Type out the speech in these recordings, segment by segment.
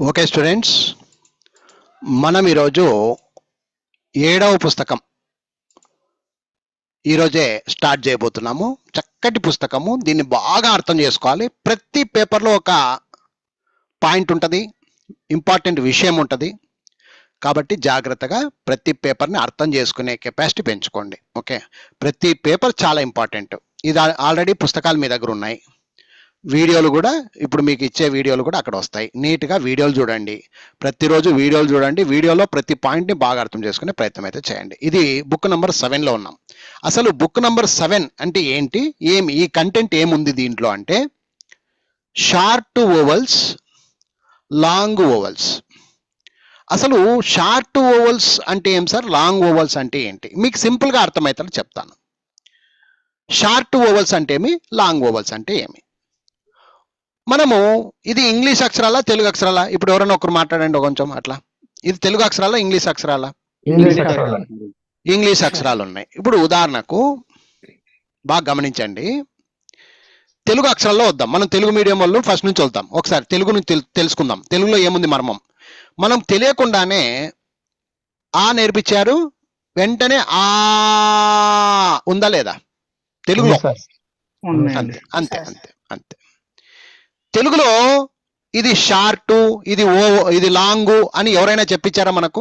Okay students, మనం ఈరోజు 7వ పుస్తకం ఈరోజే స్టార్ట్ చేయబోతున్నాము. చక్కటి పుస్తకము, దీన్ని బాగా అర్థం చేసుకోవాలి. ప్రతి పేపర్లో ఒక పాయింట్ ఉంటుంది, ఇంపార్టెంట్ విషయం ఉంటుంది. కాబట్టి జాగ్రత్తగా ప్రతి పేపర్ని అర్థం చేసుకునే కెపాసిటీ పెంచుకోండి. ఓకే, ప్రతి పేపర్ చాలా ఇంపార్టెంట్. ఇది ఆల్రెడీ పుస్తకాలు మీ దగ్గర ఉన్నాయి. వీడియోలు కూడా ఇప్పుడు మీకు ఇచ్చే వీడియోలు కూడా అక్కడ వస్తాయి. నీట్గా వీడియోలు చూడండి, ప్రతిరోజు వీడియోలు చూడండి. వీడియోలో ప్రతి పాయింట్ని బాగా అర్థం చేసుకునే ప్రయత్నం అయితే చేయండి. ఇది బుక్ నెంబర్ 7లో ఉన్నాం. అసలు బుక్ నెంబర్ 7 అంటే ఏంటి, ఈ కంటెంట్ ఏముంది దీంట్లో అంటే షార్ట్ ఓవల్స్, లాంగ్ ఓవల్స్. అసలు షార్ట్ ఓవల్స్ అంటే ఏం సార్, లాంగ్ ఓవల్స్ అంటే ఏంటి, మీకు సింపుల్గా అర్థమవుతారని చెప్తాను. షార్ట్ ఓవల్స్ అంటే ఏమి, లాంగ్ ఓవల్స్ అంటే ఏమి. మనము ఇది ఇంగ్లీష్ అక్షరాలా తెలుగు అక్షరాలా? ఇప్పుడు ఎవరైనా ఒకరు మాట్లాడండి కొంచెం అట్లా. ఇది తెలుగు అక్షరాలా ఇంగ్లీష్ అక్షరాలా? ఇంగ్లీష్ అక్షరాలు ఉన్నాయి. ఇప్పుడు ఉదాహరణకు బాగా గమనించండి, తెలుగు అక్షరాల్లో వద్దాం. మనం తెలుగు మీడియం వాళ్ళు ఫస్ట్ నుంచి వద్దాం. ఒకసారి తెలుగు నుంచి తెలుసుకుందాం. తెలుగులో ఏముంది మర్మం. మనం తెలియకుండానే ఆ నేర్పించారు, వెంటనే ఆ ఉందా లేదా తెలుగులో? అంతే అంతే అంతే అంతే. తెలుగులో ఇది షార్ట్, ఇది ఇది లాంగ్ అని ఎవరైనా చెప్పించారా మనకు?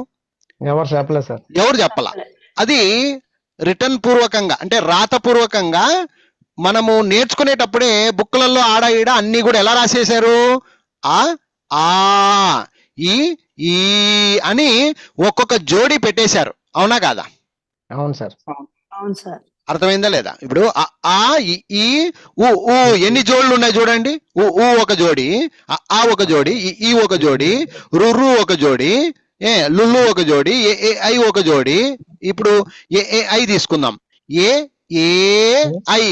ఎవరు చెప్పలేదు సార్. ఎవరు చెప్పలా. అది రిటర్న్ పూర్వకంగా అంటే రాతపూర్వకంగా మనము నేర్చుకునేటప్పుడే బుక్లలో ఆడ ఈడ అన్ని కూడా ఎలా రాసేశారు, ఆ ఆ ఈ ఈ అని ఒక్కొక్క జోడి పెట్టేశారు. అవునా కాదా? అవును సార్. అవును సార్. అర్థమైందా లేదా? ఇప్పుడు ఆ ఈ ఊ ఊ ఎన్ని జోడ్లు ఉన్నాయి చూడండి. ఊ ఒక జోడి, ఆ ఒక జోడి, ఈ ఒక జోడి, రుర్రు ఒక జోడి, లుల్లు ఒక జోడి, ఏ ఐ ఒక జోడి. ఇప్పుడు ఏ ఐ తీసుకుందాం. ఏ ఏ ఐ,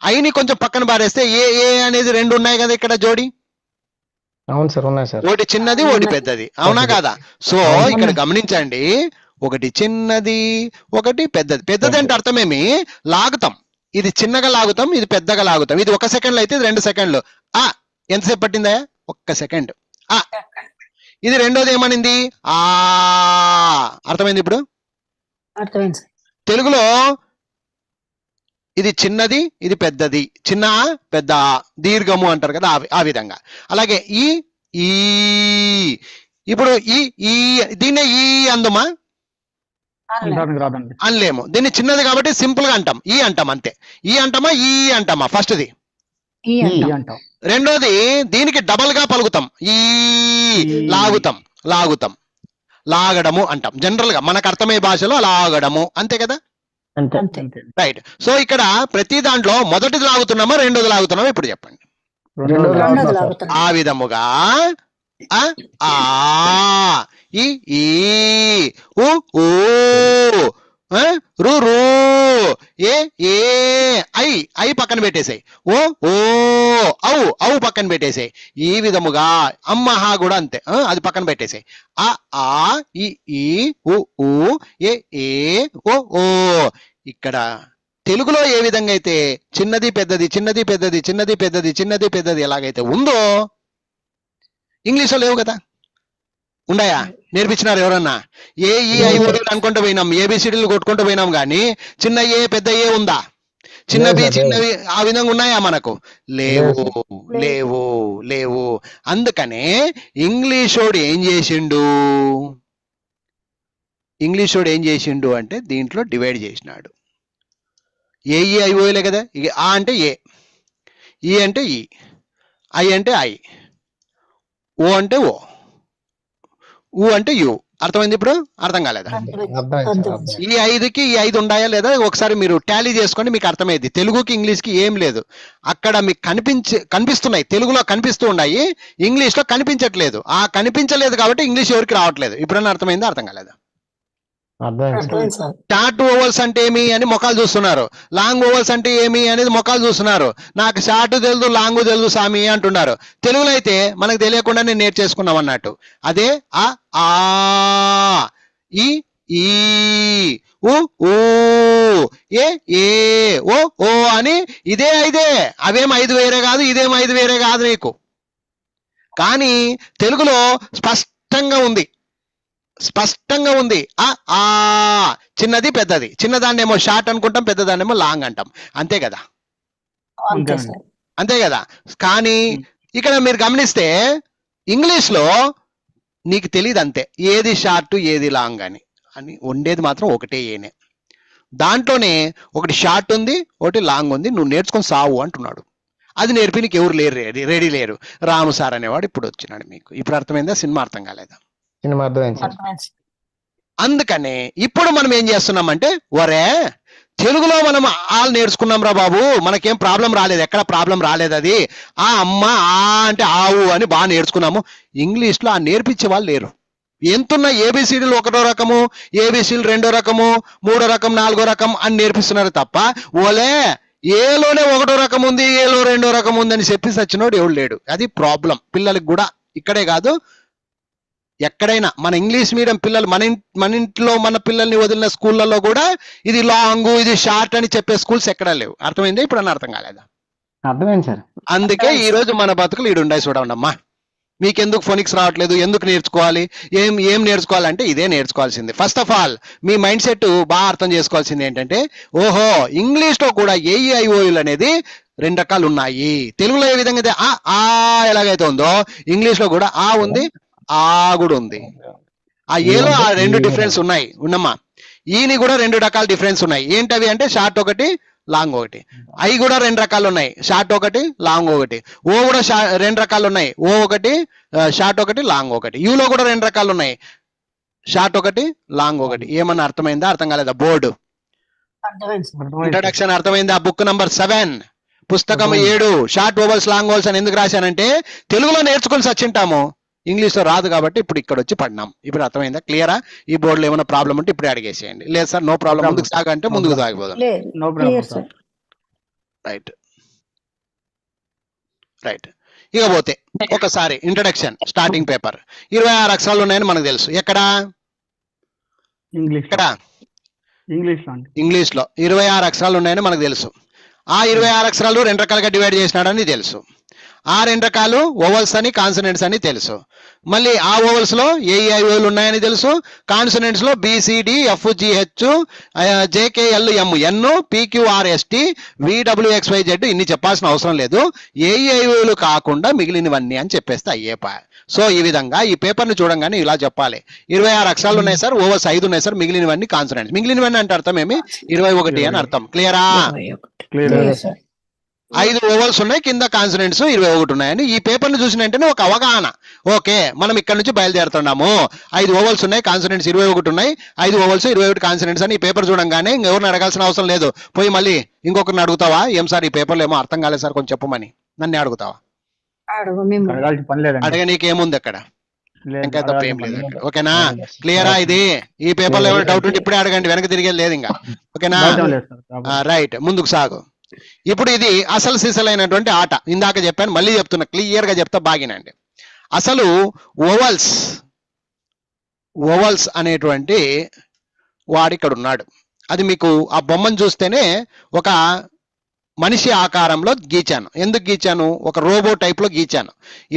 ఐని కొంచెం పక్కన పారేస్తే ఏ అనేది 2 ఉన్నాయి కదా ఇక్కడ జోడి. అవును సార్, ఉన్నాయి సార్. ఒకటి చిన్నది, ఒకటి పెద్దది. అవునా కాదా? సో ఇక్కడ గమనించండి, ఒకటి చిన్నది, ఒకటి పెద్దది. పెద్దది అంటే అర్థమేమి, లాగుతాం. ఇది చిన్నగా లాగుతాం, ఇది పెద్దగా లాగుతాం. ఇది 1 సెకండ్లో అయితే ఇది 2 సెకండ్లు. ఎంతసేపు పట్టిందా? 1 సెకండ్. ఇది రెండోది ఏమనింది, ఆ. అర్థమైంది ఇప్పుడు? అర్థమైంది సార్. తెలుగులో ఇది చిన్నది, ఇది పెద్దది. చిన్న పెద్ద దీర్ఘము అంటారు కదా, ఆ విధంగా. అలాగే ఈ ఇప్పుడు ఈ దీన్నే ఈ అందుమా? అనలేము. దీన్ని చిన్నది కాబట్టి సింపుల్ గా అంటాం, ఈ అంటాం అంతే. ఈ అంటామా ఈ అంటామా? ఫస్ట్ది రెండోది దీనికి డబల్ గా పలుకుతాం, ఈ లాగుతాం, లాగుతాం, లాగడము అంటాం. జనరల్ గా మనకు అర్థమయ్యే భాషలో లాగడము, అంతే కదా? రైట్. సో ఇక్కడ ప్రతి దాంట్లో మొదటిది లాగుతున్నామా రెండోది లాగుతున్నామా ఇప్పుడు చెప్పండి. ఆ విధముగా ఆ ఈ ఊ రు రు ఏ ఐ పక్కన పెట్టేసాయి. ఓ ఔ పక్కన పెట్టేసాయి. ఈ విధముగా అమ్మహా కూడా అంతే, అది పక్కన పెట్టేసాయి. ఆ ఈ ఊ ఏ ఓ. ఇక్కడ తెలుగులో ఏ విధంగా అయితే చిన్నది పెద్దది, చిన్నది పెద్దది, చిన్నది పెద్దది, చిన్నది పెద్దది ఎలాగైతే ఉందో ఇంగ్లీష్లో లేవు కదా. ఉన్నాయా? నేర్పించినారు ఎవరన్నా? ఏ ఈ ఐ అనుకుంటూ పోయినాం, ఏబిసిడీలు కొట్టుకుంటూ పోయినాం, కానీ చిన్న ఏ పెద్ద ఏ ఉందా? చిన్నవి చిన్నవి ఆ విధంగా ఉన్నాయా మనకు? లేవు లేవు లేవు. అందుకనే ఇంగ్లీషోడు ఏం చేసిండు అంటే దీంట్లో డివైడ్ చేసినాడు. ఏ ఈ ఐ ఓలే కదా. ఇక ఆ అంటే ఏ, ఈ అంటే ఈ, ఐ అంటే ఐ, ఓ అంటే ఓ, ఊ అంటే యు. అర్థమైంది ఇప్పుడు? అర్థం కాలేదా? ఈ 5కి ఈ 5 ఉన్నాయా లేదా ఒకసారి మీరు టాలీ చేసుకోండి, మీకు అర్థమైంది. తెలుగుకి ఇంగ్లీష్కి ఏం లేదు. అక్కడ మీకు కనిపిస్తున్నాయి, తెలుగులో కనిపిస్తూ ఉన్నాయి, ఇంగ్లీష్లో కనిపించట్లేదు. ఆ కనిపించలేదు కాబట్టి ఇంగ్లీష్ ఎవరికి రావట్లేదు. ఇప్పుడన్నా అర్థమైందా? అర్థం కాలేదా? షార్ట్ ఓవల్స్ అంటే ఏమి అని మొఖాలు చూస్తున్నారు, లాంగ్ ఓవల్స్ అంటే ఏమి అనేది మొఖాలు చూస్తున్నారు. నాకు షార్ట్ తెలుదు, లాంగ్ తెలుదు సామి అంటున్నారు. తెలుగులో అయితే మనకు తెలియకుండానే నేర్చేసుకున్నాం అన్నట్టు. అదే ఆ ఈ ఊ ఏ ఓ అని ఇదే 5. అవేం 5 వేరే కాదు, ఇదేం 5 వేరే కాదు నీకు. కానీ తెలుగులో స్పష్టంగా ఉంది, స్పష్టంగా ఉంది. ఆ ఆ చిన్నది పెద్దది, చిన్నదాన్నేమో షార్ట్ అనుకుంటాం, పెద్దదాన్నేమో లాంగ్ అంటాం. అంతే కదా, అంతే సార్. అంతే కదా. కానీ ఇక్కడ మీరు గమనిస్తే ఇంగ్లీష్ లో నీకు తెలియదు అంతే, ఏది షార్ట్ ఏది లాంగ్ అని ఉండేది మాత్రం ఒకటే ఏనే. దాంట్లోనే ఒకటి షార్ట్ ఉంది, ఒకటి లాంగ్ ఉంది, నువ్వు నేర్చుకొని సావు అంటున్నాడు. అది నేర్పి నీకు ఎవరు లేరు, రెడీ లేరు. రాము సార్ అనేవాడు ఇప్పుడు వచ్చినాడు. మీకు ఇప్పుడు అర్థమైందా? సినిమా అర్థం కాలేదా? సినిమా అర్థమైంది సార్. అర్థమైంది సార్. అందుకనే ఇప్పుడు మనం ఏం చేస్తున్నామంటే, ఒరే తెలుగులో మనం ఆల్ నేర్చుకున్నాం రా బాబు, మనకేం ప్రాబ్లం రాలేదు, ఎక్కడ ప్రాబ్లం రాలేదు. అది ఆ అమ్మ ఆ అంటే ఆవు అని బాగా నేర్చుకున్నాము. ఇంగ్లీష్ లో ఆ నేర్పించే వాళ్ళు లేరు. ఎంతున్న ఏబిసిడీలు ఒకటో రకము, ఏబిసిలు రెండో రకము, మూడో రకం, నాలుగో రకం అని నేర్పిస్తున్నారు తప్ప, ఓలే ఏలోనే ఒకటో రకం ఉంది, ఏలో రెండో రకం ఉంది అని చెప్పి సచ్చినోడు ఎవడు లేడు. అది ప్రాబ్లం పిల్లలకి కూడా. ఇక్కడే కాదు, ఎక్కడైనా మన ఇంగ్లీష్ మీడియం పిల్లలు, మన ఇంట్లో మన పిల్లల్ని వదిలిన స్కూళ్ళలో కూడా ఇది లాంగ్ ఇది షార్ట్ అని చెప్పే స్కూల్స్ ఎక్కడా లేవు. అర్థమైందా? ఇప్పుడు అర్థం కాలేదా? అర్థమైంది సార్. అందుకే ఈ రోజు మన బతుకులు ఈడుండాయి చూడండి అమ్మా. మీకెందుకు ఫోనిక్స్ రావట్లేదు, ఎందుకు నేర్చుకోవాలి, ఏం నేర్చుకోవాలంటే ఇదే నేర్చుకోవాల్సింది. First of all me mind set బాగా అర్థం చేసుకోవాల్సింది ఏంటంటే, ఓహో ఇంగ్లీష్ లో కూడా ఏఈఐఓయులు అనేది రెండు రకాలు ఉన్నాయి. తెలుగులో ఏ విధంగా అయితే ఆ ఎలాగైతే ఉందో, ఇంగ్లీష్ లో కూడా ఆ ఉంది, ఆ కూడా ఉంది. ఆ ఏలో ఆ రెండు డిఫరెన్స్ ఉన్నాయి ఉన్నమ్మా. ఈని కూడా రెండు రకాల డిఫరెన్స్ ఉన్నాయి. ఏంటవి అంటే షార్ట్ ఒకటి, లాంగ్ ఒకటి. ఐ కూడా రెండు రకాలు ఉన్నాయి, షార్ట్ ఒకటి, లాంగ్ ఒకటి. ఓ కూడా రెండు రకాలు ఉన్నాయి, ఓ ఒకటి, షార్ట్ ఒకటి, లాంగ్ ఒకటి. యూలో కూడా రెండు రకాలు ఉన్నాయి, షార్ట్ ఒకటి, లాంగ్ ఒకటి. ఏమన్నా అర్థమైందా? అర్థం కాలేదా? బోర్డు అర్థమైంది సార్. ఇంట్రడక్షన్ అర్థమైందా? బుక్ నంబర్ 7 పుస్తకం 7 షార్ట్ ఓవల్స్ లాంగ్ ఓవల్స్ అని ఎందుకు రాశానంటే, తెలుగులో నేర్చుకొని సచ్చింటాము, ఇంగ్లీష్ లో రాదు కాబట్టి ఇప్పుడు ఇక్కడ వచ్చి పడినాం. ఇప్పుడు అర్థమైందా? క్లియరా? ఈ బోర్డులో ఏమైనా ప్రాబ్లం ఉంటే ఇప్పుడే అడిగేసేయండి. లేదు సార్ నో ప్రాబ్లం, ముందుకు సాగంటే ముందుకు సాగిపోదాం. లేదు, no clear problem sir. Right right. ఇకపోతే ఒకసారి ఇంట్రడక్షన్ స్టార్టింగ్ పేపర్ 26 అక్షరాలు ఉన్నాయని మనకు తెలుసు. ఎక్కడ? ఇంగ్లీష్ ఎక్కడ? ఇంగ్లీష్ లో 26 అక్షరాలు ఉన్నాయని మనకు తెలుసు. ఆ 26 అక్షరాలు రెండు రకాలుగా డివైడ్ చేసినాడని తెలుసు. ఆ రెండు రకాలు ఓవల్స్ అని, కాన్సనెంట్స్ అని తెలుసు. మళ్ళీ ఆ ఓవల్స్ లో ఏఈఐఓలు ఉన్నాయని తెలుసు. కాన్సనెంట్స్ లో బిసిడి ఎఫ్జిహెచ్ జేకేఎల్ఎం ఎన్ పిక్యూఆర్ఎస్టి విడబ్ల్యూఎక్స్వైజెడ్ ఇన్ని చెప్పాల్సిన అవసరం లేదు. ఏఈఐఓలు కాకుండా మిగిలినవన్నీ అని చెప్పేస్తే అయ్యేపా. సో ఈ విధంగా ఈ పేపర్ ని చూడంగానే ఇలా చెప్పాలి. 26 అక్షరాలు ఉన్నాయి సార్, ఓవల్స్ 5 ఉన్నాయి సార్, మిగిలినవన్నీ కాన్సనెంట్స్. మిగిలినవన్నీ అంటే అర్థం ఏమి? 21 అని అర్థం. క్లియరా? Clear sir. 5 ఓవల్స్ ఉన్నాయి, కింద కాన్సనెంట్స్ 21 ఉన్నాయని ఈ పేపర్ ను చూసిన వెంటనే ఒక అవగాహన. ఓకే మనం ఇక్కడ నుంచి బయలుదేరుతున్నాము, 5 ఓవల్స్ ఉన్నాయి, కాన్సనెంట్స్ 21 ఉన్నాయి, 5 ఓవల్స్ 21 కాన్సనెంట్స్ అని ఈ పేపర్ చూడంగానే ఇంకెవరిని అడగాల్సిన అవసరం లేదు. పోయి మళ్ళీ ఇంకొకరిని అడుగుతావా, ఏం సార్ ఈ పేపర్లో ఏమో అర్థం కాలేదు సార్ కొంచెం చెప్పమని నన్ను అడుగుతావా? అడుగు మేము. అడగాల్సిన పని లేదండి. అడగ నీకేముంది అక్కడ? లేదు, ఇంకా తప్ప ఏం లేదు అడగాల్సిన అక్కడ. ఓకేనా? క్లియరా? ఇది ఈ పేపర్లో ఏమైనా డౌట్ ఉంటే ఇప్పుడే అడగండి, వెనక తిరిగేది లేదు ఇంకా. ఓకేనా? పని లేదు సార్, ప్రాబ్లం. రైట్, ముందుకు సాగు. ఇప్పుడు ఇది అసలు సిసలైనటువంటి ఆట. ఇందాక చెప్పాను, మళ్ళీ చెప్తున్నా, క్లియర్ గా చెప్తా బాగినండి. అసలు ఓవల్స్ అనేటువంటి వాడు ఇక్కడ ఉన్నాడు. అది మీకు ఆ బొమ్మను చూస్తేనే ఒక మనిషి ఆకారంలో గీచాను. ఎందుకు గీచాను? ఒక రోబో టైప్ లో గీచాను.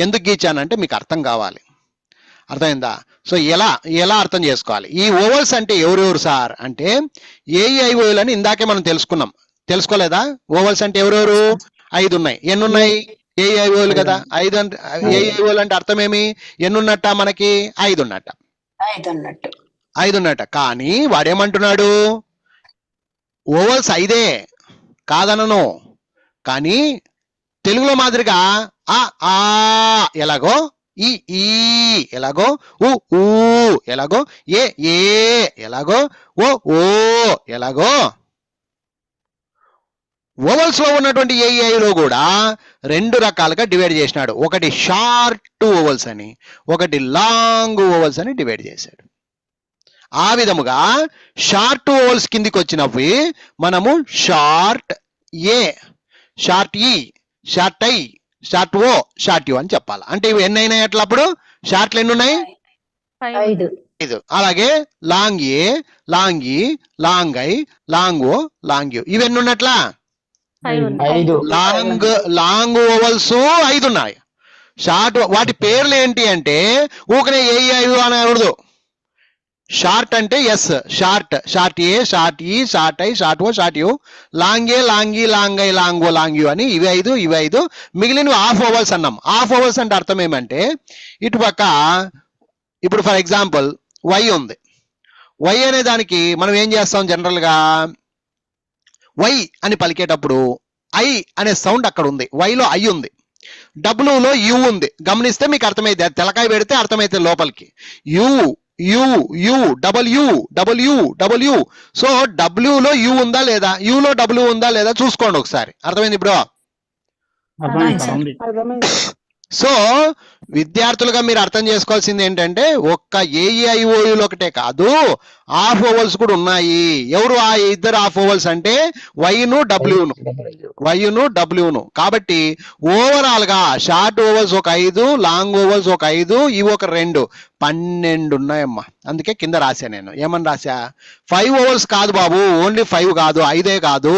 ఎందుకు గీచాను అంటే మీకు అర్థం కావాలి. అర్థమైందా? సో ఎలా అర్థం చేసుకోవాలి? ఈ ఓవల్స్ అంటే ఎవరెవరు సార్ అంటే ఏఈఐఓలు అని ఇందాకే మనం తెలుసుకోలేదా? ఓవల్స్ అంటే ఎవరెవరు? 5 ఉన్నాయి. ఎన్ని ఉన్నాయి? ఏఈఐఓలు కదా. 5 అంటే ఏఈఐఓలు అంటే అర్థం ఏమి? ఎన్ని ఉన్నట్ట మనకి? 5 ఉన్నట్ట. 5 ఉన్నట్ట. కానీ వాడేమంటున్నాడు? ఓవల్స్ 5 కాదనను, కానీ తెలుగులో మాదిరిగా ఆ ఎలాగో, ఈ ఎలాగో, ఊ ఎలాగో, ఏ ఎలాగో, ఓ ఎలాగో, ఓవల్స్ లో ఉన్నటువంటి ఏఈఐలో కూడా 2 రకాలుగా డివైడ్ చేసినాడు. ఒకటి షార్ట్ ఓవల్స్ అని, ఒకటి లాంగ్ ఓవల్స్ అని డివైడ్ చేశాడు. ఆ విధముగా షార్ట్ ఓవల్స్ కిందికి వచ్చినవి మనము short A, short E, short I, short O, short U అని చెప్పాలి. అంటే ఇవి ఎన్ని అయినాయి అట్లా? అప్పుడు షార్ట్లు ఎన్ని ఉన్నాయి? 5. అలాగే long A, long E, long I, long O, long U, ఇవి ఎన్ని ఉన్నట్లా? 5. లాంగ్ ఓవల్స్ 5 ఉన్నాయి, షార్ట్ వాటి పేర్లు ఏంటి అంటే ఊకనే ఏ అనకూడదు. షార్ట్ అంటే yes, short, short A, short E, short I, short O, short U, long A, long E, long I, long O, long U అని ఇవి 5 మిగిలినవి హాఫ్ ఓవల్స్ అన్నాం. హాఫ్ ఓవల్స్ అంటే అర్థం ఏమంటే ఇటుపక్క ఇప్పుడు ఫర్ ఎగ్జాంపుల్ వై ఉంది. వై అనే దానికి మనం ఏం చేస్తాం జనరల్ గా వై అని పలికేటప్పుడు ఐ అనే సౌండ్ అక్కడ ఉంది, వైలో ఐ ఉంది, డబ్ల్యూలో యు ఉంది. గమనిస్తే మీకు అర్థమైతే తెలకాయ పెడితే అర్థమైతే లోపలికి U U U W W W. So డబ్ల్యూలో యు ఉందా లేదా, యులో డబ్ల్యూ ఉందా లేదా చూసుకోండి ఒకసారి. అర్థమైంది ఇప్పుడు? అర్థమైంది సార్, ఉంది. సో విద్యార్థులుగా మీరు అర్థం చేసుకోవాల్సింది ఏంటంటే ఒక్క ఏఈఐఓయులు ఒకటే కాదు, హాఫ్ ఓవల్స్ కూడా ఉన్నాయి. ఎవరు ఆ ఇద్దరు హాఫ్ ఓవల్స్ అంటే వైను డబ్ల్యూను, వైను డబ్ల్యూను. కాబట్టి ఓవరాల్ గా షార్ట్ ఓవల్స్ ఒక 5, లాంగ్ ఓవల్స్ ఒక 5, ఇవి ఒక 2, 12 ఉన్నాయమ్మా. అందుకే కింద రాశా నేను. ఏమని రాశా? 5 ఓవల్స్ కాదు బాబు, ఓన్లీ 5 కాదు, 5 కాదు,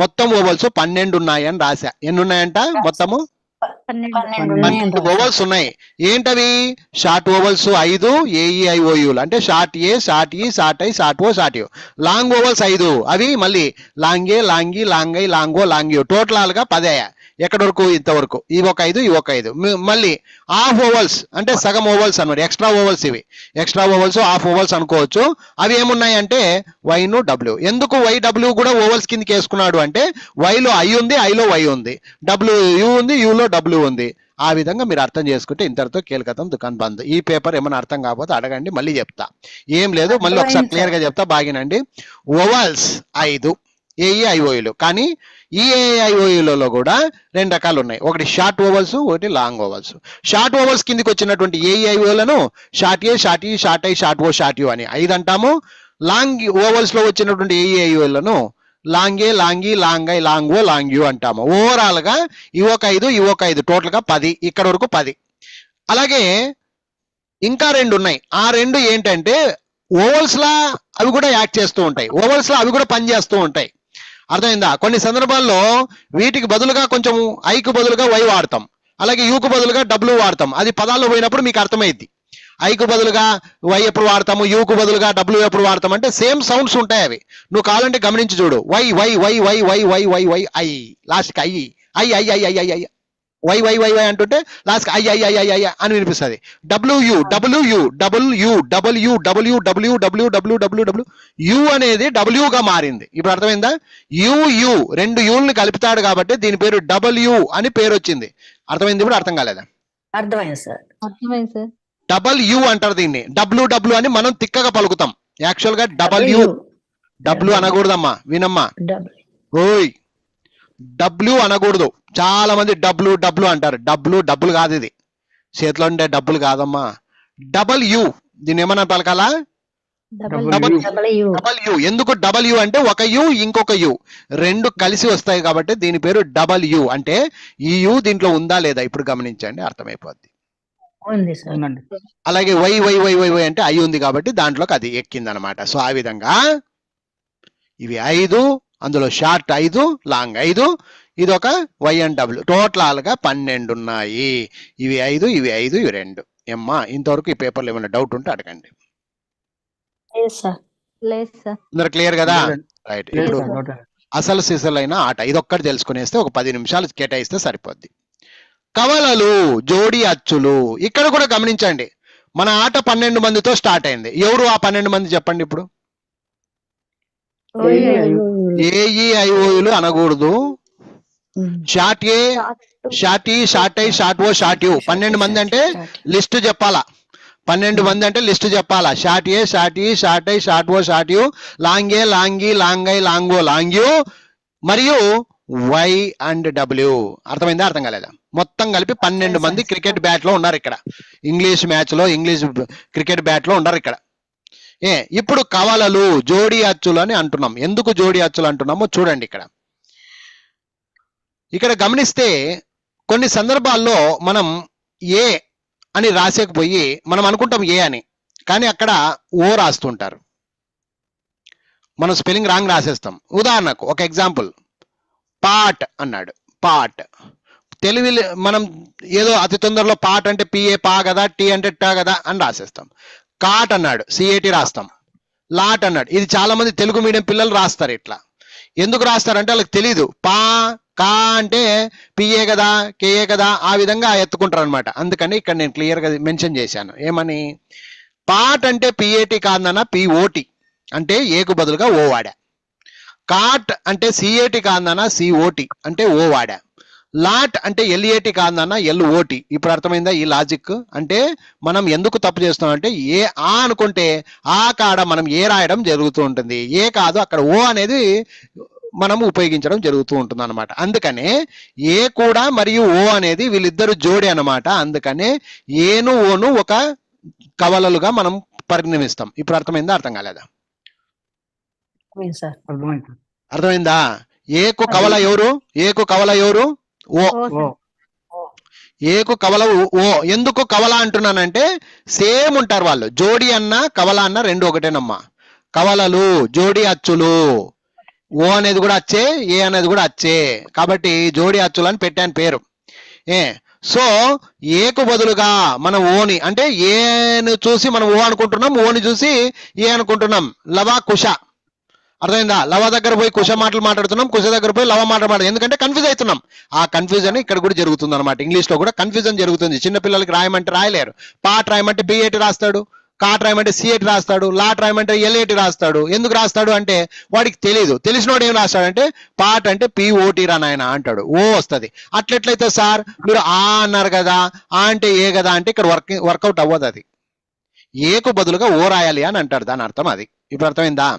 మొత్తం ఓవల్స్ 12 ఉన్నాయి అని రాశా. ఎన్ని ఉన్నాయంట మొత్తము? 12 ఓవల్స్ ఉన్నాయి. ఏంటవి? షార్ట్ ఓవల్స్ 5 ఏఈఐఓయులు అంటే short A, short E, short I, short O, short U. Long vowels 5, అవి మళ్ళీ long A, long E, long I, long O, long U. Total గా 10. ఎక్కడి వరకు? ఇంతవరకు. ఇవి ఒక 5, ఇవి ఒక 5. మళ్ళీ హాఫ్ ఓవల్స్ అంటే సగం ఓవల్స్ అన్నమాట, ఎక్స్ట్రా ఓవల్స్. ఇవి ఎక్స్ట్రా ఓవల్స్, హాఫ్ ఓవల్స్ అనుకోవచ్చు. అవి ఏమున్నాయి అంటే వైను డబ్ల్యూ. ఎందుకు వై డబ్ల్యూ కూడా ఓవల్స్ కిందకి వేసుకున్నాడు అంటే వైలో ఐ ఉంది, ఐలో వై ఉంది, డబ్ల్యూ యు ఉంది, యులో డబ్ల్యూ ఉంది. ఆ విధంగా మీరు అర్థం చేసుకుంటే ఇంతటితో కీలకతం దుకాన్ బంద్. ఈ పేపర్ ఏమైనా అర్థం కాకపోతే అడగండి, మళ్ళీ చెప్తా. ఏం లేదు, మళ్ళీ ఒకసారి క్లియర్ గా చెప్తా, బాగినండి. ఓవల్స్ 5 ఏఈఐఓయులు, కానీ ఈ ఏఐఓయులలో కూడా 2 రకాలు ఉన్నాయి. ఒకటి షార్ట్ ఓవల్స్, ఒకటి లాంగ్ ఓవల్స్. షార్ట్ ఓవల్స్ కిందకి వచ్చినటువంటి ఏఐఓలను short A, short E, short I, short O, short U అని 5 అంటాము. లాంగ్ ఓవల్స్ లో వచ్చినటువంటి ఏఐఓలను long A, long E, long I, long O, long U అంటాము. ఓవరాల్ గా ఇవి ఒక 5, ఇవి ఒక 5, టోటల్ గా 10. ఇక్కడ వరకు 10. అలాగే ఇంకా 2 ఉన్నాయి. ఆ 2 ఏంటంటే ఓవల్స్ లా అవి కూడా యాక్ట్ చేస్తూ ఉంటాయి, ఓవల్స్ లా అవి కూడా పని చేస్తూ ఉంటాయి. అర్థమైందా? కొన్ని సందర్భాల్లో వీటికి బదులుగా కొంచెం ఐకు బదులుగా వై వాడతాం, అలాగే యూకు బదులుగా డబ్ల్యూ వాడతాం. అది పదాల్లో పోయినప్పుడు మీకు అర్థమైద్ది. ఐకు బదులుగా వై ఎప్పుడు వాడతాము, యూకు బదులుగా డబ్ల్యూ ఎప్పుడు వాడతాం అంటే సేమ్ సౌండ్స్ ఉంటాయి అవి. నువ్వు కావాలంటే గమనించి చూడు. Y Y Y Y Y Y Y Y I, లాస్ట్కి I I I I I I I Y Y Y Y అంటుంటే last I I I I I అని వినిపిస్తుంది. W U W U W W W W W W W W U అనేది డబ్ల్యూగా మారింది. ఇప్పుడు అర్థమైందా? You 2 యూల్ని కలుపుతాడు కాబట్టి దీని పేరు డబ్ల్యూ అని పేరు వచ్చింది. అర్థమైంది? ఇప్పుడు అర్థం కాలేదా? అర్థమైంది సార్. డబల్ యు అంటారు దీన్ని. డబ్ల్యూ డబ్ల్యూ అని మనం తిక్కగా పలుకుతాం. యాక్చువల్ గా డబ్ల్యూ అనకూడదమ్మా, వినమ్మా. ఓయ్, డబ్ల్యూ అనకూడదు. చాలా మంది డబ్ల్యూ డబ్ల్యూ అంటారు. డబ్బులు కాదు, ఇది చేతిలో ఉండే డబ్బులు కాదమ్మా. డబల్ యు, దీన్ని ఏమన్నా పలకాలా? Double U. ఎందుకు డబల్ యు అంటే ఒక యు ఇంకొక యు 2 కలిసి వస్తాయి కాబట్టి దీని పేరు డబల్ యు. అంటే ఈ యు దీంట్లో ఉందా లేదా ఇప్పుడు గమనించండి, అర్థమైపోద్ది. అలాగే Y Y Y Y Y అంటే ఐ ఉంది కాబట్టి దాంట్లోకి అది ఎక్కింది అనమాట. సో ఆ విధంగా ఇవి 5, అందులో షార్ట్ 5, లాంగ్ 5, ఇది ఒక వై అండ్ డబ్ల్యూ. టోటల్ గా 12 ఉన్నాయి. ఇవి 5, ఇవి 5, ఇవి 2. ఏమ్మా, ఇంతవరకు ఈ పేపర్లో ఏమైనా డౌట్ ఉంటే అడగండి. అందరు క్లియర్ కదా? రైట్. ఇప్పుడు అసలు సిసలైన ఆట ఇదొక్కటి తెలుసుకునేస్తే ఒక 10 నిమిషాలు కేటాయిస్తే సరిపోద్ది. కవలలు, జోడి అచ్చులు. ఇక్కడ కూడా గమనించండి, మన ఆట 12 మందితో స్టార్ట్ అయింది. ఎవరు ఆ 12 మంది చెప్పండి ఇప్పుడు? ఏఈఐఓయులు అనకూడదు. Short A, short E, short I, short O, short U. 12 మంది అంటే లిస్ట్ చెప్పాలా. 12 మంది అంటే లిస్ట్ చెప్పాలా. Short A, short E, short I, short O, short U, long A, long E, long I, long O, long U, మరియు Y and W. అర్థమైందా? అర్థం కాలేదా? మొత్తం కలిపి 12 మంది క్రికెట్ బ్యాట్ లో ఉన్నారు ఇక్కడ. ఇంగ్లీష్ మ్యాచ్ లో, ఇంగ్లీష్ క్రికెట్ బ్యాట్ లో ఉన్నారు ఇక్కడ. ఇప్పుడు కవలలు, జోడి అచ్చులు అని అంటున్నాం. ఎందుకు జోడి అచ్చులు అంటున్నామో చూడండి. ఇక్కడ గమనిస్తే కొన్ని సందర్భాల్లో మనం ఏ అని రాసేకపోయి మనం అనుకుంటాం ఏ అని, కానీ అక్కడ ఓ రాస్తుంటారు. మనం స్పెల్లింగ్ రాంగ్ రాసేస్తాం. ఉదాహరణకు ఒక ఎగ్జాంపుల్, పాట్ అన్నాడు. పాట్, తెలివి మనం ఏదో అతి తొందరలో పాట్ అంటే పిఏ పా కదా, టీ అంటే ట కదా అని రాసేస్తాం. కాట్ అన్నాడు, సిఏటి రాస్తాం. లాట్ అన్నాడు, ఇది చాలా మంది తెలుగు మీడియం పిల్లలు రాస్తారు ఇట్లా. ఎందుకు రాస్తారంటే వాళ్ళకి తెలీదు. పా కా అంటే పిఏ కదా, కేఏ కదా, ఆ విధంగా ఎత్తుకుంటారు అనమాట. అందుకని ఇక్కడ నేను క్లియర్గా మెన్షన్ చేశాను. ఏమని? పాట్ అంటే పిఏటి కాదన్న పిఓటి, అంటే ఏకు బదులుగా ఓ వాడా. కాట్ అంటే సిఏటి కాదన్న సిఓటి, అంటే ఓ వాడా. లాట్ అంటే ఎల్ఏటి కాదన్న ఎల్ఓటి. ఇప్పుడు అర్థమైందా ఈ లాజిక్? అంటే మనం ఎందుకు తప్పు చేస్తున్నాం అంటే ఏ ఆ అనుకుంటే ఆ కాడ మనం ఏ రాయడం జరుగుతూ ఉంటుంది, ఏ కాదు అక్కడ ఓ అనేది మనం ఉపయోగించడం జరుగుతూ ఉంటుంది అనమాట. అందుకనే ఏ కూడా మరియు ఓ అనేది వీళ్ళిద్దరు జోడి అనమాట. అందుకనే ఏను ఓను ఒక కవలలుగా మనం పరిగణిస్తాం. ఇప్పుడు అర్థమైందా, అర్థం కాలేదా? సార్ అర్థమైంది సార్. అర్థమైందా? ఏకు కవల ఎవరు? ఏకు కవల ఎవరు? ఓ. ఓ ఏకు కవల ఓ. ఎందుకు కవల అంటున్నానంటే సేమ్ ఉంటారు వాళ్ళు. జోడి అన్న కవల అన్న రెండు ఒకటేనమ్మా. కవలలు, జోడి అచ్చులు. ఓ అనేది కూడా అచ్చే, ఏ అనేది కూడా అచ్చే. కాబట్టి జోడి అచ్చులు అని పెట్టాను పేరు. సో ఏకు బదులుగా మనం ఓని అంటే ఏను చూసి మనం ఓ అనుకుంటున్నాం, ఓని చూసి ఏ అనుకుంటున్నాం. లవ కుష. అర్థమైందా? లవ దగ్గర పోయి కుష మాటలు మాట్లాడుతున్నాం, కుష దగ్గర పోయి లవ మాట్లాడుతున్నాం. ఎందుకంటే కన్ఫ్యూజ్ అవుతున్నాం. ఆ కన్ఫ్యూజన్ ఇక్కడ కూడా జరుగుతుంది అనమాట. ఇంగ్లీష్ లో కూడా కన్ఫ్యూజన్ జరుగుతుంది. చిన్నపిల్లలకి రాయమంటే రాయలేరు. పాట్ రాయమంటే పిఏటి రాస్తాడు, కాట్ రాయమంటే సిఏటి రాస్తాడు, లాట్ రాయమంటే ఎల్ఏటి రాస్తాడు. ఎందుకు రాస్తాడు అంటే వాడికి తెలియదు. తెలిసినోడు ఏం రాస్తాడంటే పాట్ అంటే పిఓటి రా నాయన అంటాడు, ఓ వస్తుంది. అట్లెట్లయితే సార్ మీరు ఆ అన్నారు కదా, ఆ అంటే ఏ కదా అంటే ఇక్కడ వర్కౌట్ అవ్వదు. అది ఏకు బదులుగా ఓ రాయాలి అని అంటాడు, దాని అర్థం అది. ఇప్పుడు అర్థమైందా?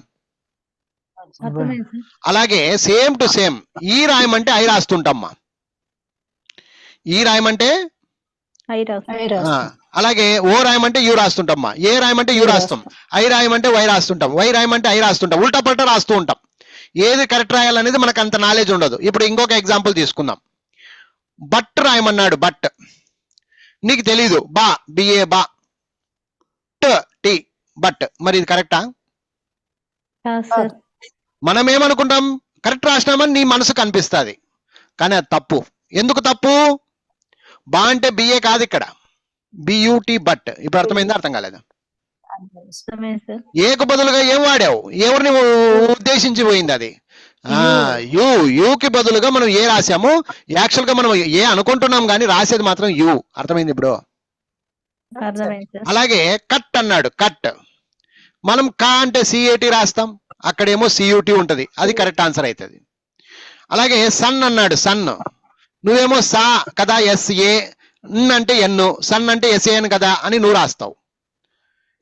అలాగే సేమ్ టు సేమ్ ఈ రాయమంటే ఐ రాస్తుంటమ్మా. ఈ రాయమంటే అలాగే ఓ రాయమంటే యూ రాస్తుంటామ్మా. ఏ రాయమంటే యూ రాస్తాం. ఐ రాయమంటే వై రాస్తుంటాం. వై రాయమంటే ఐ రాస్తుంటాం. ఉల్టా పల్టా రాస్తూ ఉంటాం. ఏది కరెక్ట్ రాయాలనేది మనకు అంత నాలెడ్జ్ ఉండదు. ఇప్పుడు ఇంకొక ఎగ్జాంపుల్ తీసుకుందాం. బట్ రాయమన్నాడు, బట్ నీకు తెలీదు. బా బిఏ బా, టి బట్. మరి ఇది కరెక్టా? మనం ఏమనుకుంటాం? కరెక్ట్ రాసినామని నీ మనసు కనిపిస్తుంది, కానీ అది తప్పు. ఎందుకు తప్పు? బా అంటే బిఏ కాదు, ఇక్కడ బియూటి బట్. ఇప్పుడు అర్థమైందా, అర్థం కాలేదా? ఏకు బదులుగా ఏం వాడావు? ఎవరిని ఉద్దేశించి పోయింది అది? యు. యూకి బదులుగా మనం ఏ రాసాము? యాక్చువల్ గా మనం ఏ అనుకుంటున్నాం కానీ రాసేది మాత్రం యు. అర్థమైంది ఇప్పుడు? అలాగే కట్ అన్నాడు, కట్. మనం కా అంటే సిఏటి రాస్తాం, అక్కడేమో సియూటి ఉంటది, అది కరెక్ట్ ఆన్సర్ అవుతుంది. అలాగే సన్ అన్నాడు, సన్. నువ్వేమో సా కదా, ఎస్ఏ. అంటే ఎన్ను, సన్ అంటే ఎస్ఏఎన్ కదా అని నువ్వు రాస్తావు.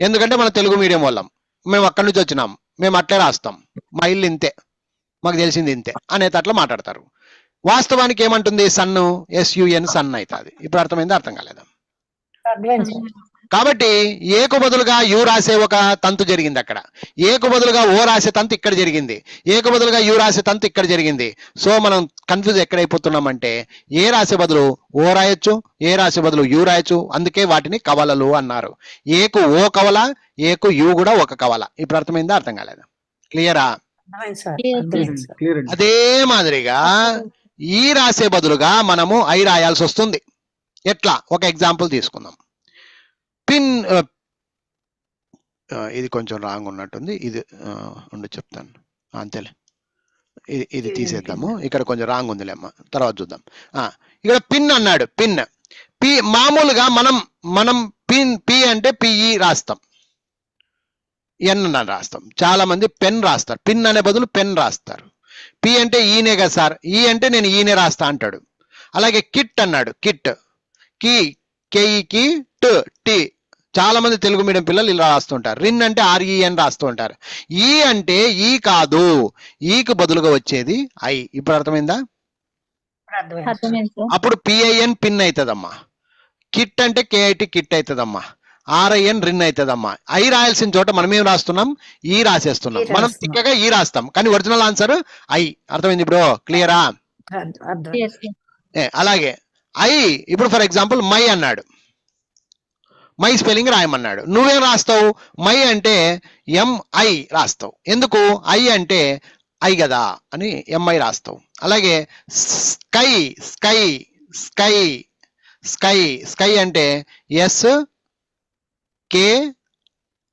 ఎందుకంటే మన తెలుగు మీడియం వాళ్ళం, మేము అక్కడి నుంచి వచ్చినాం, మేము అట్లే రాస్తాం, మా ఇల్లు ఇంతే, మాకు తెలిసింది ఇంతే అనేటట్లా మాట్లాడతారు. వాస్తవానికి ఏమంటుంది? సన్ను, ఎస్యుఎన్ సన్ అవుతుంది. ఇప్పుడు అర్థమైందా, అర్థం కాలేదా? కాబట్టి ఏకు బదులుగా యు రాసే ఒక తంతు జరిగింది అక్కడ. ఏకు బదులుగా ఓ రాసే తంతు ఇక్కడ జరిగింది. ఏకు బదులుగా యు రాసే తంతు ఇక్కడ జరిగింది. సో మనం కన్ఫ్యూజ్ ఎక్కడైపోతున్నామంటే ఏ రాసే బదులు ఓ రాయొచ్చు, ఏ రాసే బదులు యు రాయొచ్చు. అందుకే వాటిని కవలలు అన్నారు. ఏకు ఓ కవల, ఏకు యు కూడా ఒక కవల. ఇప్పుడు అర్థమైందా, అర్థం కాలేదా? క్లియరా? క్లియర్ అండి. అదే మాదిరిగా ఈ రాసే బదులుగా మనము ఐ రాయాల్సి వస్తుంది. ఎట్లా? ఒక ఎగ్జాంపుల్ తీసుకుందాం. పిన్, ఇది కొంచెం రాంగ్ ఉన్నట్టుంది, ఇది ఉండి చెప్తాను, అంతేలే, ఇది తీసేద్దాము. ఇక్కడ కొంచెం రాంగ్ ఉందిలేమ్మా, తర్వాత చూద్దాం. ఇక్కడ పిన్ అన్నాడు, పిన్. పి మామూలుగా మనం పిన్, పి అంటే పిఈ రాస్తాం, ఎన్ అని రాస్తాం. చాలా మంది పెన్ రాస్తారు, పిన్ అనే బదులు పెన్ రాస్తారు. పి అంటే ఈనే కదా సార్, ఈ అంటే నేను ఈనే రాస్తా అంటాడు. అలాగే కిట్ అన్నాడు, కిట్. కి, కేఈకి, టి. చాలా మంది తెలుగు మీడియం పిల్లలు ఇలా రాస్తుంటారు. రిన్ అంటే ఆర్ఈఎన్ రాస్తూ ఉంటారు. ఈ అంటే ఈ కాదు, ఈకి బదులుగా వచ్చేది ఐ. ఇప్పుడు అర్థమైందా? అప్పుడు పిఐఎన్ పిన్ అవుతుందమ్మా. కిట్ అంటే కేఐటి కిట్ అవుతుందమ్మా. ఆర్ఐఎన్ రిన్ అవుతుందమ్మా. ఐ రాయాల్సిన చోట మనం ఏం రాస్తున్నాం? ఈ రాసేస్తున్నాం. మనం తిక్కగా ఈ రాస్తాం, కానీ ఒరిజినల్ ఆన్సర్ ఐ. అర్థమైంది ఇప్పుడు? క్లియరా? అలాగే ఐ. ఇప్పుడు ఫర్ ఎగ్జాంపుల్ మై అన్నాడు, మై స్పెల్లింగ్ రాయమన్నాడు. నువ్వేం రాస్తావు? మై అంటే ఎంఐ రాస్తావు. ఎందుకు? ఐ అంటే ఐ కదా అని ఎంఐ రాస్తావు. అలాగే sky, sky sky sky sky అంటే ఎస్ కే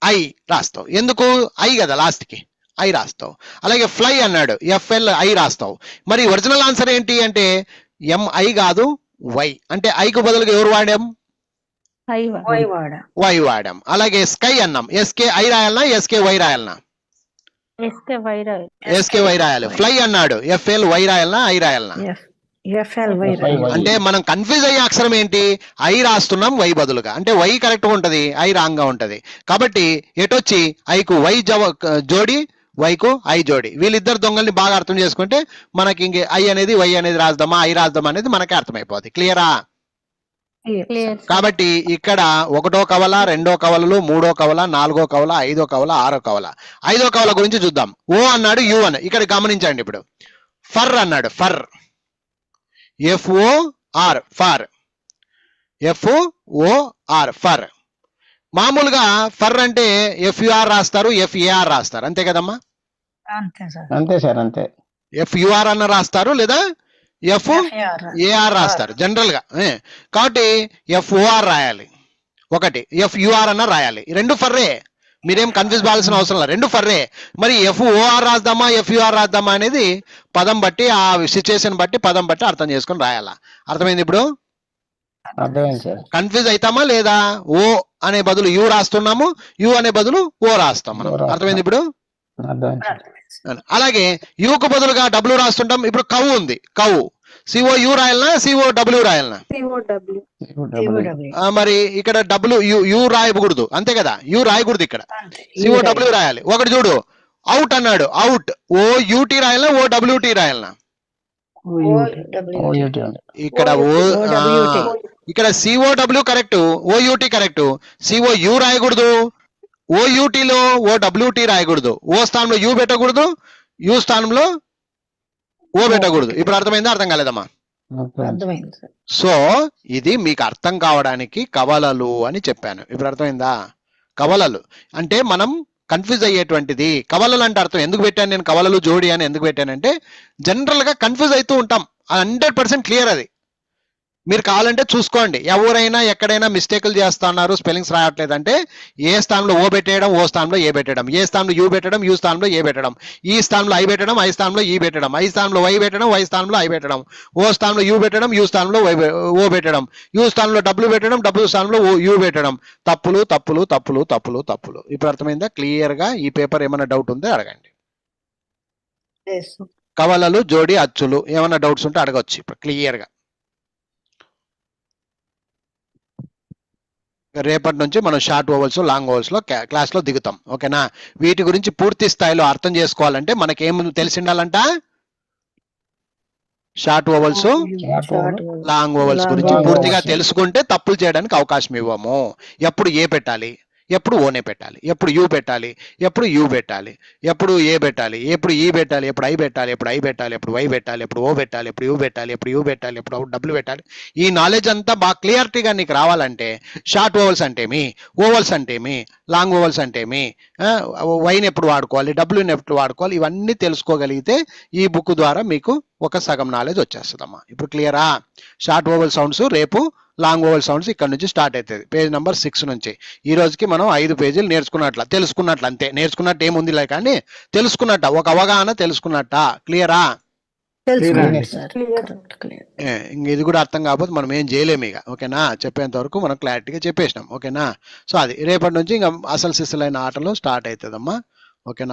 ఐ రాస్తావు. ఎందుకు? ఐ కదా లాస్ట్ కి, ఐ రాస్తావు. అలాగే ఫ్లై అన్నాడు, ఎఫ్ఎల్ ఐ రాస్తావు. మరి ఒరిజినల్ ఆన్సర్ ఏంటి అంటే ఎంఐ కాదు వై. అంటే ఐకు బదులుగా ఎవరు వాడాం? వైవాడ వై వాడాం. అలాగే స్కై అన్నాం, ఎస్కే ఐ రాయాలనా ఎస్కే వై రాయాలనా? ఎస్కే వై రాయాలి. ఫ్లై అన్నాడు, ఎఫ్ఎల్ వై రాయాలనా ఐ రాయాలనా? ఎఫ్ఎల్ వై అంటే మనం కన్ఫ్యూజ్ అయ్యే అక్షరం ఏంటి? ఐ రాస్తున్నాం వై బదులుగా. అంటే వై కరెక్ట్ గా ఉంటది, ఐ రాంగ్ గా ఉంటది. కాబట్టి ఎటొచ్చి ఐకు వై జోడి, వైకు ఐ జోడి. వీళ్ళిద్దరు దొంగల్ని బాగా అర్థం చేసుకుంటే మనకి ఇంక ఐ అనేది వై అనేది రాద్దామా ఐ రాద్దామా అనేది మనకే అర్థమైపోద్ది. క్లియరా? కాబట్టి ఇక్కడ 1వ కవల, 2వ కవలలు, 3వ కవల, 4వ కవల, 5వ కవల, 6వ కవల. 5వ కవల గురించి చూద్దాం. ఓ అన్నాడు, యు అని. ఇక్కడ గమనించండి. ఇప్పుడు ఫర్ అన్నాడు, for FOR for, FOR for. మామూలుగా ఫర్ అంటే FUR రాస్తారు, FAR రాస్తారు, అంతే కదమ్మా? అంతే సార్. అంతే సార్, అంతే. FUR అన్న రాస్తారు లేదా FAR రాస్తారు జనరల్ గా. కాబట్టి FOR రాయాలి ఒకటి, FUR అన్న రాయాలి. రెండు ఫర్రే, మీరేం కన్ఫ్యూజ్ కావాల్సిన అవసరం లేదు, రెండు ఫర్రే. మరి FOR రాద్దామా FUR రాద్దామా అనేది పదం బట్టి, ఆ సిచ్యుయేషన్ బట్టి, పదం బట్టి అర్థం చేసుకొని రాయాలా. అర్థమైంది? ఇప్పుడు అర్థమైంది సార్. కన్ఫ్యూజ్ అవుతామా లేదా? ఓ అనే బదులు యు రాస్తున్నాము, యు అనే బదులు ఓ రాస్తాం మనం. అర్థమైంది ఇప్పుడు? అర్థమైంది సార్. అలాగే యుకు బదులుగా డబ్ల్యూ రాస్తుంటాం. ఇప్పుడు కౌ ఉంది, కౌ COU రాయాలనా COW రాయాలనా? మరి ఇక్కడ డబ్ల్యూ యు రాయకూడదు, అంతే కదా? యు రాయకూడదు, ఇక్కడ COW రాయాలి. ఒకటి చూడు, అవుట్ అన్నాడు, అవుట్ OUT రాయాలనా OWT రాయాలనా? ఇక్కడ ఇక్కడ COW correct, OUT correct. COU రాయకూడదు, OUT లో OWT రాయకూడదు. ఓ స్థానంలో యు పెట్టకూడదు, యు స్థానంలో ఓ పెట్టకూడదు. ఇప్పుడు అర్థమైందా అర్థం కాలేదమ్మా? అర్థమైంది సార్. సో ఇది మీకు అర్థం కావడానికి కవలలు అని చెప్పాను. ఇప్పుడు అర్థమైందా? కవలలు అంటే మనం కన్ఫ్యూజ్ అయ్యేటువంటిది. కవలలు అంటే అర్థం ఎందుకు పెట్టాను నేను కవలలు జోడి అని ఎందుకు పెట్టానంటే జనరల్ గా కన్ఫ్యూజ్ అవుతూ ఉంటాం. 100% క్లియర్ అది. మీరు కావాలంటే చూసుకోండి, ఎవరైనా ఎక్కడైనా మిస్టేకులు చేస్తున్నారు, స్పెల్లింగ్స్ రావట్లేదంటే ఏ స్థానంలో ఓ పెట్టేయడం, ఓ స్థానంలో ఏ పెట్టడం, ఏ స్థానంలో యూ పెట్టడం, యూ స్థానంలో ఏ పెట్టడం, ఈ స్థానంలో ఐ పెట్టడం, ఐ స్థానంలో ఈ పెట్టడం, ఐ స్థానంలో వై పెట్టడం, వై స్థానంలో ఐ పెట్టడం, ఓ స్థానంలో యూ పెట్టడం, యూ స్థానంలో ఓ పెట్టడం, యూ స్థానంలో డబ్ల్యూ పెట్టడం, డబ్ల్యూ స్థానంలో యూ పెట్టడం. తప్పులు తప్పులు తప్పులు తప్పులు తప్పులు. ఇప్పుడు అర్థమైందా క్లియర్ గా? ఈ పేపర్ ఏమైనా డౌట్ ఉంటే అడగండి. కవలలు జోడి అచ్చులు ఏమైనా డౌట్స్ ఉంటే అడగొచ్చు ఇప్పుడు క్లియర్ గా. రేపటి నుంచి మనం షార్ట్ ఓవల్స్ లాంగ్ ఓవల్స్ లో క్లాస్ లో దిగుతాం. ఓకేనా? వీటి గురించి పూర్తి స్థాయిలో అర్థం చేసుకోవాలంటే మనకేం తెలిసి ఉండాలంట? షార్ట్ ఓవల్స్ లాంగ్ ఓవల్స్ గురించి పూర్తిగా తెలుసుకుంటే తప్పులు చేయడానికి అవకాశం ఇవ్వము. ఎప్పుడు ఏ పెట్టాలి, ఎప్పుడు ఓనే పెట్టాలి, ఎప్పుడు యూ పెట్టాలి, ఎప్పుడు యూ పెట్టాలి, ఎప్పుడు ఏ పెట్టాలి, ఎప్పుడు ఈ పెట్టాలి, ఎప్పుడు ఐ పెట్టాలి, ఎప్పుడు ఐ పెట్టాలి, ఎప్పుడు వై పెట్టాలి, ఎప్పుడు ఓ పెట్టాలి, ఎప్పుడు యూ పెట్టాలి, ఎప్పుడు యూ పెట్టాలి, ఎప్పుడు డబ్ల్యూ పెట్టాలి. ఈ నాలెడ్జ్ అంతా బాగా క్లియరిటీగా నీకు రావాలంటే షార్ట్ ఓవల్స్ అంటేమి, ఓవల్స్ అంటేమి, లాంగ్ ఓవల్స్ అంటేమి, వైని ఎప్పుడు వాడుకోవాలి, డబ్ల్యూని ఎప్పుడు వాడుకోవాలి, ఇవన్నీ తెలుసుకోగలిగితే ఈ బుక్ ద్వారా మీకు ఒక సగం నాలెడ్జ్ వచ్చేస్తుందమ్మా. ఇప్పుడు క్లియరా? షార్ట్ ఓవల్ సౌండ్స్ రేపు, లాంగ్ ఓవల్ సౌండ్స్ ఇక్కడ నుంచి స్టార్ట్ అవుతుంది, పేజ్ నెంబర్ 6 నుంచి. ఈ రోజుకి మనం 5 పేజీలు తెలుసుకున్నట్లు అంతే. నేర్చుకున్నట్టు ఏముంది లే కానీ తెలుసుకున్నట్ట, ఒక అవగాహన తెలుసుకున్నట్ట. క్లియరా? ఇంక ఇది కూడా అర్థం కాకపోతే మనం ఏం చేయలేము ఇక. ఓకేనా? చెప్పేంత వరకు మనం క్లారిటీగా చెప్పేసినాం. ఓకేనా? సో అది రేపటి నుంచి ఇంకా అసలు సిసలైన ఆటలు స్టార్ట్ అవుతుందమ్మా. ఓకేనా?